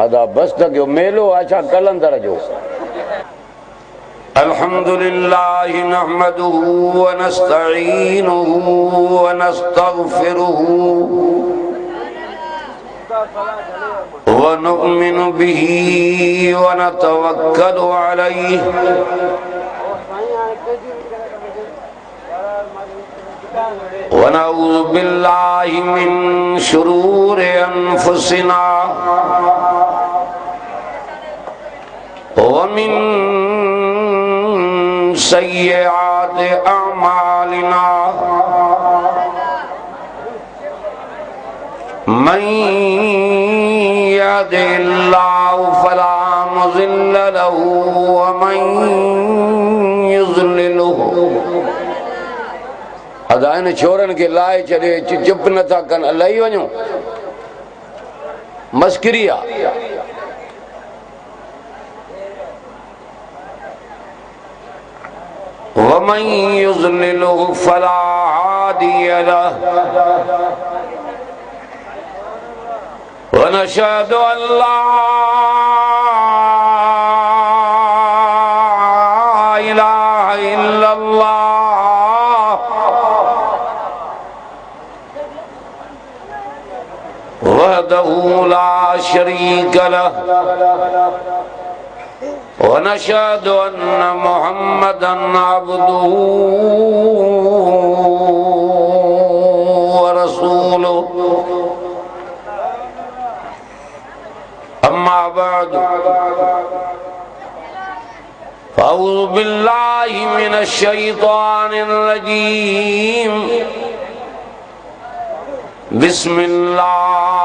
ادا بس تک جو میلو اچھا کلندر جو الحمدللہ نحمده ونستعینه ونستغفره ونؤمن به ونتوکل علیہ ونعوذ باللہ من شرور انفسنا ومن سیئات اعمالنا من يهد الله فلا مضل له ومن يضلله ادائن چھوڑن کے لائے چلے چپ نہ تھا کن اللہ ونجو مسکریہ ومن يضلله فلا هادي له ونشهد أن لا إله إلا الله وحده لا شريك له ونشهد أن محمدا عبده ورسوله أما بعد فأعوذ بالله من الشيطان الرجيم بسم الله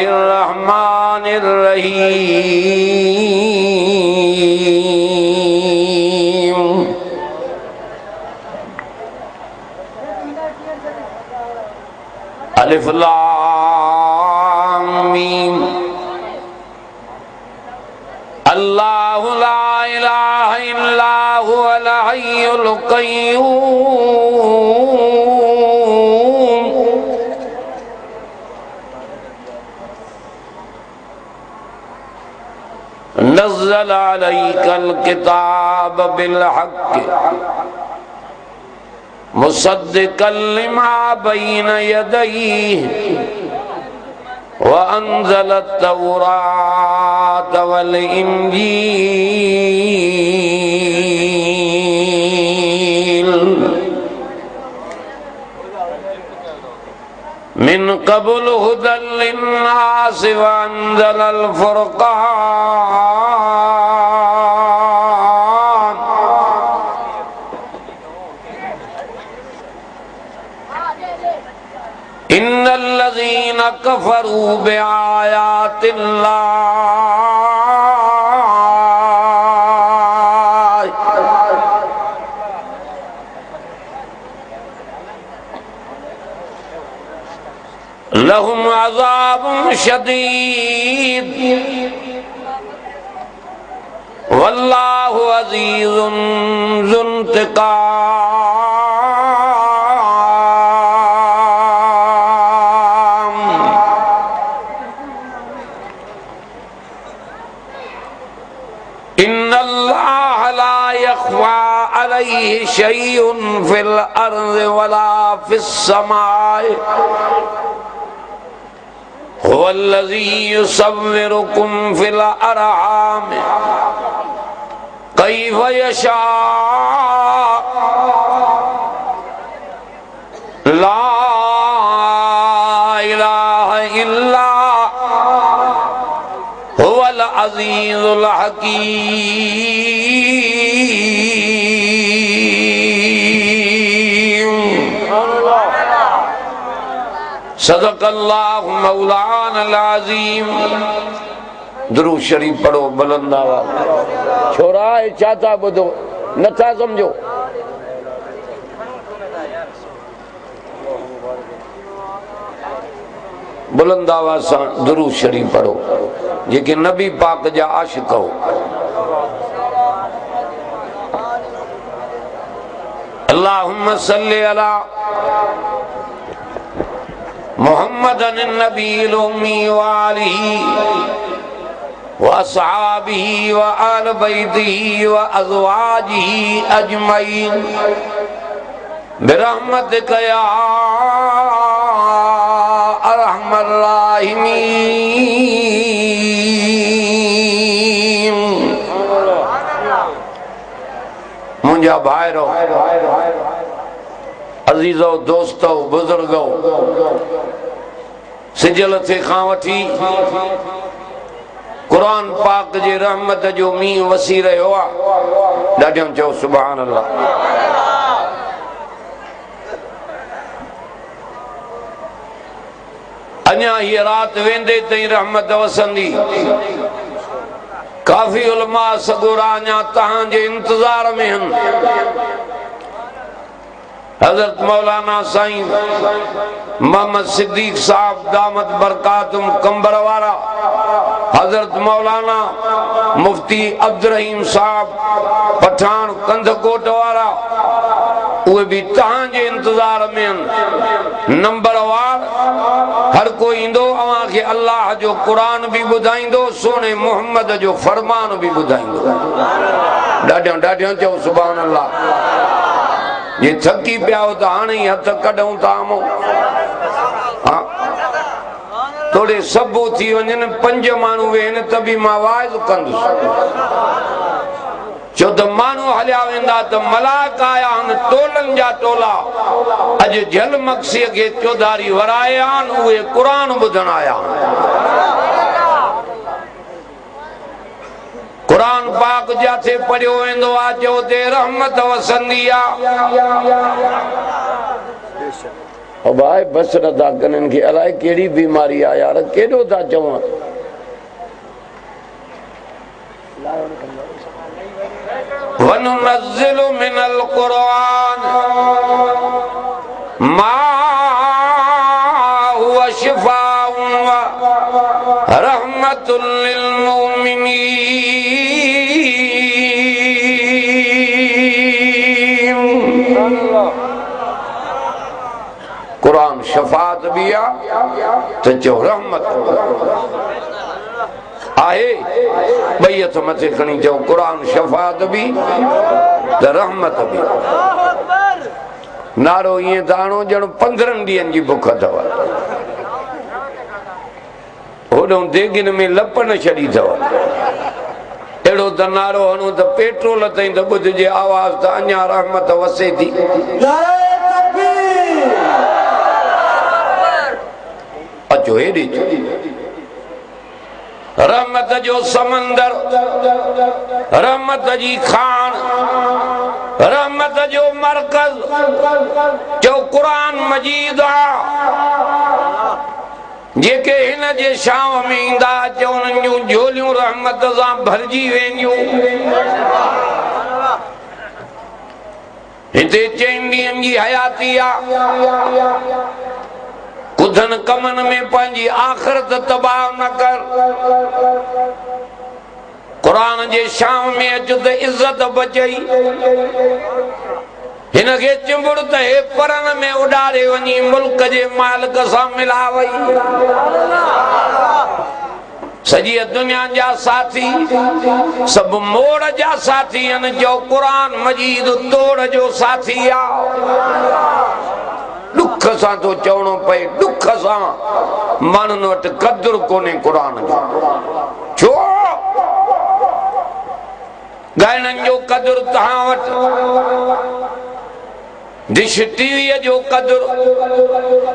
الرحمن الرحيم الف لام میم اللہ لا الہ الا هو الحی القیوم نزل علیک الکتاب بالحق مصدقا لما بین یدیہ وأنزل التوراة والإنجيل من قبل هدى للناس وأنزل الفرقان ان الذين كفروا بآيات الله لهم عذاب شديد والله عزيز ذو انتقام ان اللہ لا يخفى عليه شيء في الارض ولا في السماء هو الذي يصوركم في الارحام كيف يشاء لا اله الا هو العزيز الحكيم صدق اللہ مولانا العظیم درود شریف پڑھو بلند آواز چھوڑا ہے چاہتا بدو نہ تھا سمجھو بلند آواز درود شریف پڑھو یہ کہ نبی پاک جا عاشق ہو اللہم صلی علی محمدن النبی الأمی وآلہ وأصحابہ وآل بیتہ وأزواجہ اجمعین برحمتک یا ارحم الراحمین۔ منجا بھائرو، عزیزو، دوستو، بزرگو، سجل تھے خانوٹی قرآن پاک جی رحمت جو مین وسی رہے ہوا، ڈاڈیوں چو سبحان اللہ۔ انیا ہی رات ویندے تئیں رحمت وسندی، کافی علماء سگورا انیا تہاں جے انتظار میں ہن۔ حضرت مولانا سائیں محمد صدیق صاحب دامت برکاتم کمبروارا، حضرت مولانا مفتی عبدالرحیم صاحب پٹھان کندھکوٹ وارا، وہ بھی تہاں جے انتظار میں نمبر وار ہر کوئی اندو اوہاں کے اللہ جو قرآن بھی بدھائیں دو، سونے محمد جو فرمان بھی بدھائیں دو۔ ڈاڈیوں ڈاڈیوں چاہو سبحان اللہ۔ یہ تھکی پیاؤ تا ہاں نہیں ہتھ کڑھوں تا ہمو توڑے سبو تھی ونجن 5 مانو وین تبھی ماں وائز کندس چو تا مانو حلیا ویندا تا ملاک آیا ہن ٹولن جا ٹولا اج جھل مقصی کے چودھاری ورائے آن ہوئے قرآن بدھن آیا قرآن پاک جاتے پڑھو ویندو آجو دے رحمت وسندیا۔ او بھائی بس رضا کنن کی الائے کیڑی بیماری آیا رہا کیڑو دا چوہاں وَنُنَزِّلُ مِنَ الْقُرْآنِ مَا هُوَ شِفَاءٌ وَرَحْمَةٌ لِّلْمُؤْمِنِينَ۔ قرآن شفاعت بھی تجھو رحمت آئے بیت متے کھنی جو قرآن شفاعت بھی رحمت بھی نارو یہ دانو جنو 15 ڈین جی بکھا دوا ہوڑوں دیگن میں لپن شڑی دوا ایڑو تا نارو ہنو تا پیٹرول تائیں تا بدھ جے آواز تا انیا رحمت وسے تھی۔ اچھو ہیڈی چھو رحمت جو سمندر، رحمت جی خان، رحمت جو مرکز جو قرآن مجید جے کہ ہن جے شاو میں اندا جو انجو جھولیوں رحمت زاں بھرجی وینیوں ہتے چینڈیم جی حیاتیہ کدھن کمن میں پانجی آخرت تباہ نہ کر قرآن جے شام میں اچھت عزت بچئی ہنگے چمبڑت ہے پرن میں اڈارے ونی ملک جے مالک سا ملاوئی سجی دنیا جا ساتھی سب موڑ جا ساتھی ان جو قرآن مجید توڑ جو ساتھی آؤ دکھ ساں تو چونوں پہ دکھ ساں مننوٹ قدر کونے قرآن جو چھو گائنن جو قدر تہاوٹ ڈش ٹی وی جو قدر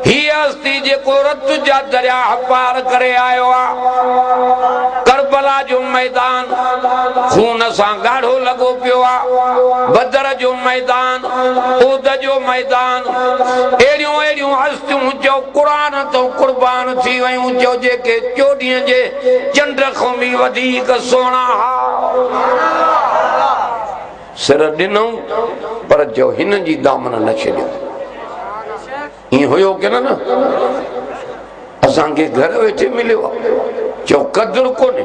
ہی ہستی جے کو رت جا دریا پار کرے آئے کربلا جو میدان خون ساں گاڑھو لگو پیوا بدر جو میدان اود جو میدان ایڑیوں ایڑیوں ہستیوں جو قرآن تو قربان تھی ویوں جو جے کے چوڑیاں جے چندر خومی ودیک سونا سر ڈنوں پر جو ہن جی دامن نہ چھڑیو یہ ہوئیو کہ نا اساں کے گھر ویٹھے ملیو جو قدر کونے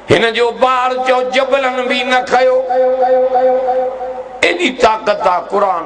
ہن جو بار جو جبلن بھی نہ کھایو ایڈی طاقت قرآن